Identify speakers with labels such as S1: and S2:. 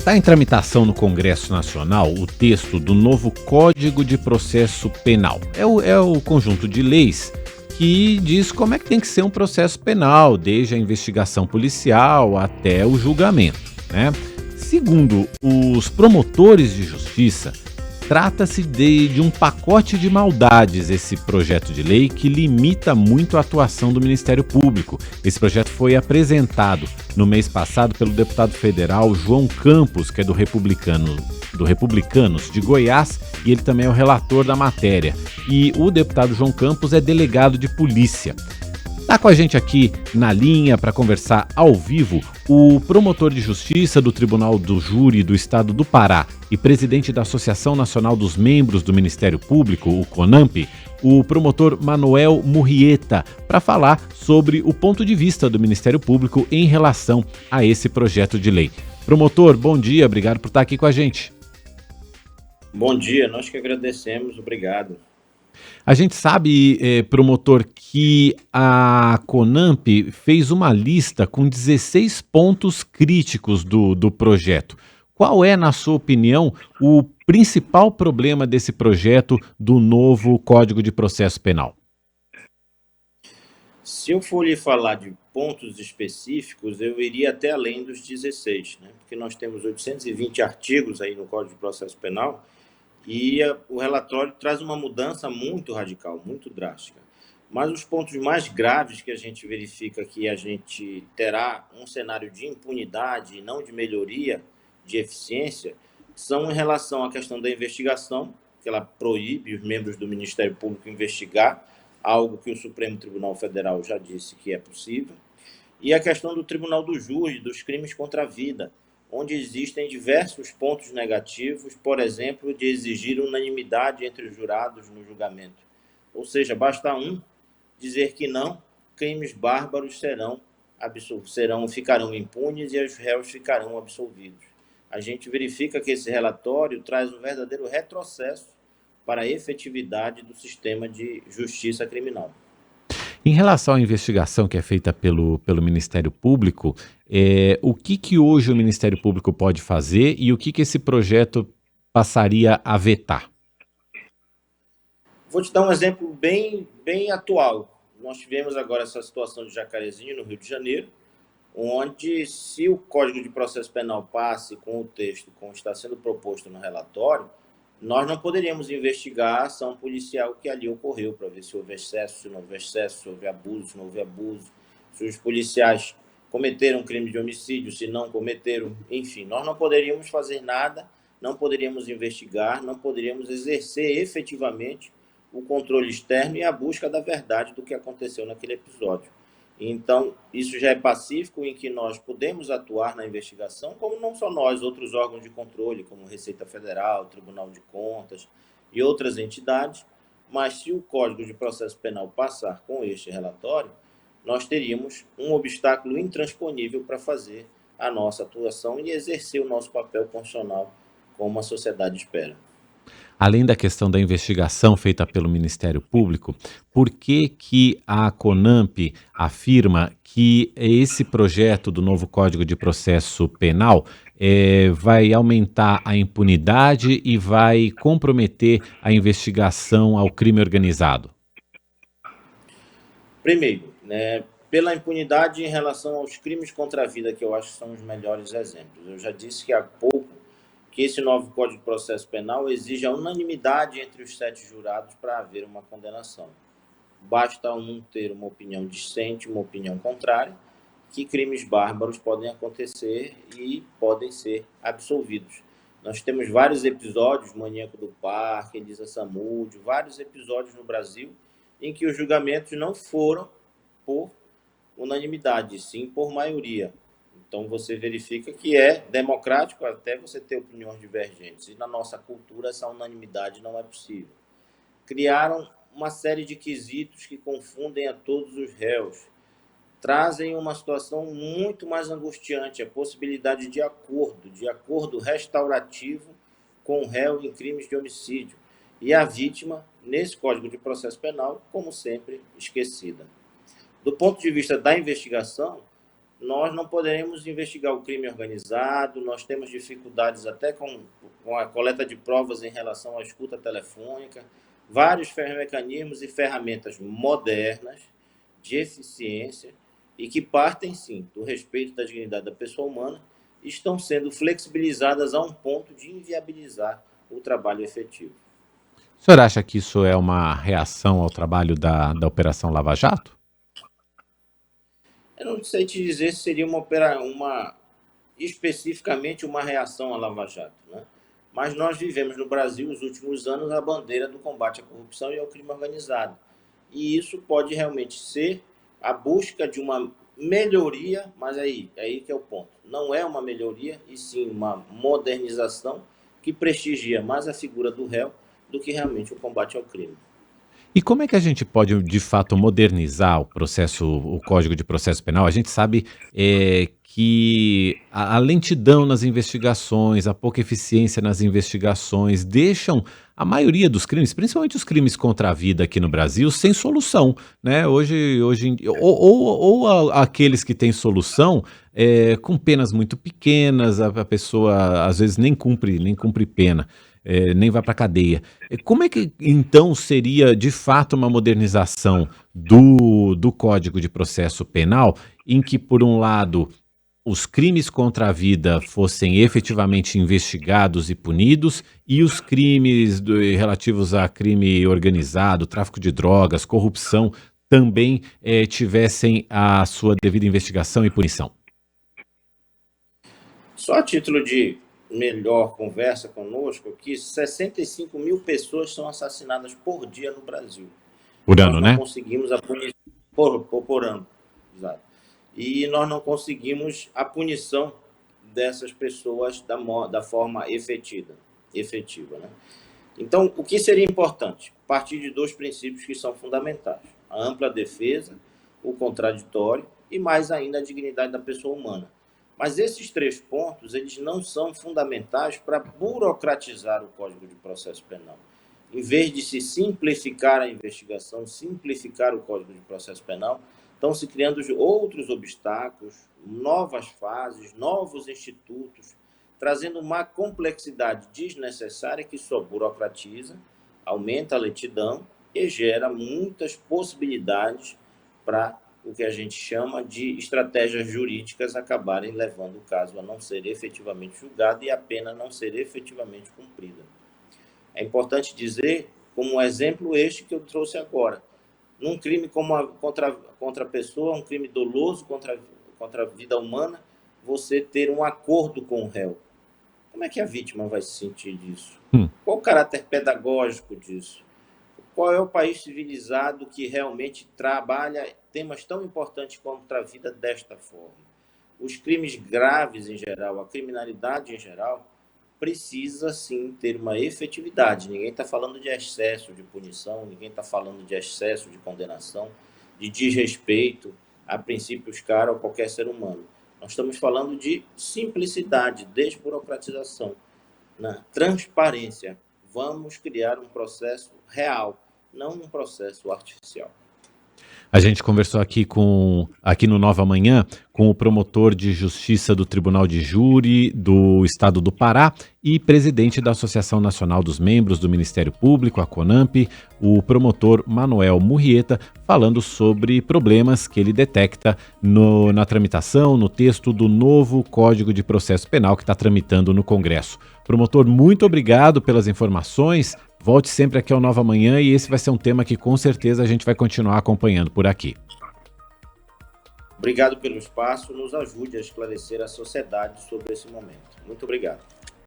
S1: Está em tramitação no Congresso Nacional o texto do novo Código de Processo Penal. É o conjunto de leis que diz como é que tem que ser um processo penal, desde a investigação policial até o julgamento, né? Segundo os promotores de justiça, trata-se de um pacote de maldades, esse projeto de lei que limita muito a atuação do Ministério Público. Esse projeto foi apresentado no mês passado pelo deputado federal João Campos, que é do Republicanos de Goiás, e ele também é o relator da matéria. E o deputado João Campos é delegado de polícia. Está com a gente aqui na linha para conversar ao vivo o promotor de justiça do Tribunal do Júri do Estado do Pará e presidente da Associação Nacional dos Membros do Ministério Público, o CONAMP, o promotor Manuel Murrieta, para falar sobre o ponto de vista do Ministério Público em relação a esse projeto de lei. Promotor, bom dia, obrigado por estar aqui com a gente.
S2: Bom dia, nós que agradecemos, obrigado.
S1: A gente sabe, promotor, que a CONAMP fez uma lista com 16 pontos críticos do projeto. Qual é, na sua opinião, o principal problema desse projeto do novo Código de Processo Penal?
S2: Se eu for lhe falar de pontos específicos, eu iria até além dos 16, né? Porque nós temos 820 artigos aí no Código de Processo Penal e o relatório traz uma mudança muito radical, muito drástica. Mas os pontos mais graves que a gente verifica que a gente terá um cenário de impunidade e não de melhoria de eficiência são em relação à questão da investigação, que ela proíbe os membros do Ministério Público investigar, algo que o Supremo Tribunal Federal já disse que é possível, e a questão do Tribunal do Júri, dos crimes contra a vida, onde existem diversos pontos negativos, por exemplo, de exigir unanimidade entre os jurados no julgamento. Ou seja, basta um dizer que não, crimes bárbaros ficarão impunes e os réus ficarão absolvidos. A gente verifica que esse relatório traz um verdadeiro retrocesso para a efetividade do sistema de justiça criminal.
S1: Em relação à investigação que é feita pelo Ministério Público, o que hoje o Ministério Público pode fazer e o que esse projeto passaria a vetar?
S2: Vou te dar um exemplo bem atual. Nós tivemos agora essa situação de Jacarezinho, no Rio de Janeiro, onde, se o Código de Processo Penal passe com o texto como está sendo proposto no relatório, nós não poderíamos investigar a ação policial que ali ocorreu, para ver se houve excesso, se não houve excesso, se houve abuso, se não houve abuso, se os policiais cometeram crime de homicídio, se não cometeram, enfim, nós não poderíamos fazer nada, não poderíamos investigar, não poderíamos exercer efetivamente o controle externo e a busca da verdade do que aconteceu naquele episódio. Então, isso já é pacífico, em que nós podemos atuar na investigação, como não só nós, outros órgãos de controle, como Receita Federal, Tribunal de Contas e outras entidades, mas se o Código de Processo Penal passar com este relatório, nós teríamos um obstáculo intransponível para fazer a nossa atuação e exercer o nosso papel constitucional como a sociedade espera.
S1: Além da questão da investigação feita pelo Ministério Público, por que a CONAMP afirma que esse projeto do novo Código de Processo Penal vai aumentar a impunidade e vai comprometer a investigação ao crime organizado?
S2: Primeiro, né, pela impunidade em relação aos crimes contra a vida, que eu acho que são os melhores exemplos. Eu já disse que há pouco que esse novo Código de Processo Penal exige a unanimidade entre os 7 jurados para haver uma condenação. Basta um ter uma opinião dissente, uma opinião contrária, que crimes bárbaros podem acontecer e podem ser absolvidos. Nós temos vários episódios, Maníaco do Parque, Elisa Samúdio, vários episódios no Brasil em que os julgamentos não foram por unanimidade, sim por maioria. Então, você verifica que é democrático até você ter opiniões divergentes. E na nossa cultura, essa unanimidade não é possível. Criaram uma série de quesitos que confundem a todos os réus. Trazem uma situação muito mais angustiante, a possibilidade de acordo restaurativo com o réu em crimes de homicídio. E a vítima, nesse Código de Processo Penal, como sempre, esquecida. Do ponto de vista da investigação, nós não poderemos investigar o crime organizado, nós temos dificuldades até com a coleta de provas em relação à escuta telefônica, vários mecanismos e ferramentas modernas, de eficiência, e que partem, sim, do respeito da dignidade da pessoa humana, estão sendo flexibilizadas a um ponto de inviabilizar o trabalho efetivo.
S1: O senhor acha que isso é uma reação ao trabalho da Operação Lava Jato?
S2: Eu não sei te dizer se seria especificamente uma reação à Lava Jato, né? Mas nós vivemos no Brasil, nos últimos anos, a bandeira do combate à corrupção e ao crime organizado. E isso pode realmente ser a busca de uma melhoria, mas aí que é o ponto. Não é uma melhoria, e sim uma modernização que prestigia mais a figura do réu do que realmente o combate ao crime.
S1: E como é que a gente pode, de fato, modernizar o Código de Processo Penal? A gente sabe que a lentidão nas investigações, a pouca eficiência nas investigações, deixam a maioria dos crimes, principalmente os crimes contra a vida aqui no Brasil, sem solução, né? Ou aqueles que têm solução, com penas muito pequenas, a pessoa às vezes nem cumpre pena. Nem vai para a cadeia. Como é que, então, seria, de fato, uma modernização do Código de Processo Penal, em que, por um lado, os crimes contra a vida fossem efetivamente investigados e punidos, e os crimes relativos a crime organizado, tráfico de drogas, corrupção, também tivessem a sua devida investigação e punição?
S2: Só a título de melhor conversa conosco, que 65 mil pessoas são assassinadas por dia no Brasil.
S1: Por ano, né?
S2: Nós não conseguimos a punição por ano, exato. E nós não conseguimos a punição dessas pessoas da forma efetiva, né? Então, o que seria importante? Partir de dois princípios que são fundamentais: a ampla defesa, o contraditório e, mais ainda, a dignidade da pessoa humana. Mas esses três pontos, eles não são fundamentais para burocratizar o Código de Processo Penal. Em vez de se simplificar a investigação, simplificar o Código de Processo Penal, estão se criando outros obstáculos, novas fases, novos institutos, trazendo uma complexidade desnecessária que só burocratiza, aumenta a lentidão e gera muitas possibilidades para o que a gente chama de estratégias jurídicas acabarem levando o caso a não ser efetivamente julgado e a pena não ser efetivamente cumprida. É importante dizer, como um exemplo este que eu trouxe agora, num crime contra a pessoa, um crime doloso contra a vida humana, você ter um acordo com o réu. Como é que a vítima vai se sentir disso? Qual o caráter pedagógico disso? Qual é o país civilizado que realmente trabalha temas tão importantes contra a vida desta forma? Os crimes graves em geral, a criminalidade em geral, precisa sim ter uma efetividade. Ninguém está falando de excesso de punição, ninguém está falando de excesso de condenação, de desrespeito a princípios caros a qualquer ser humano. Nós estamos falando de simplicidade, desburocratização, né? Transparência. Vamos criar um processo real, não um processo artificial.
S1: A gente conversou aqui no Nova Manhã com o promotor de justiça do Tribunal de Júri do Estado do Pará e presidente da Associação Nacional dos Membros do Ministério Público, a CONAMP, o promotor Manuel Murrieta, falando sobre problemas que ele detecta na tramitação, no texto do novo Código de Processo Penal que está tramitando no Congresso. Promotor, muito obrigado pelas informações. Volte sempre aqui ao Nova Manhã e esse vai ser um tema que com certeza a gente vai continuar acompanhando por aqui.
S2: Obrigado pelo espaço, nos ajude a esclarecer a sociedade sobre esse momento. Muito obrigado.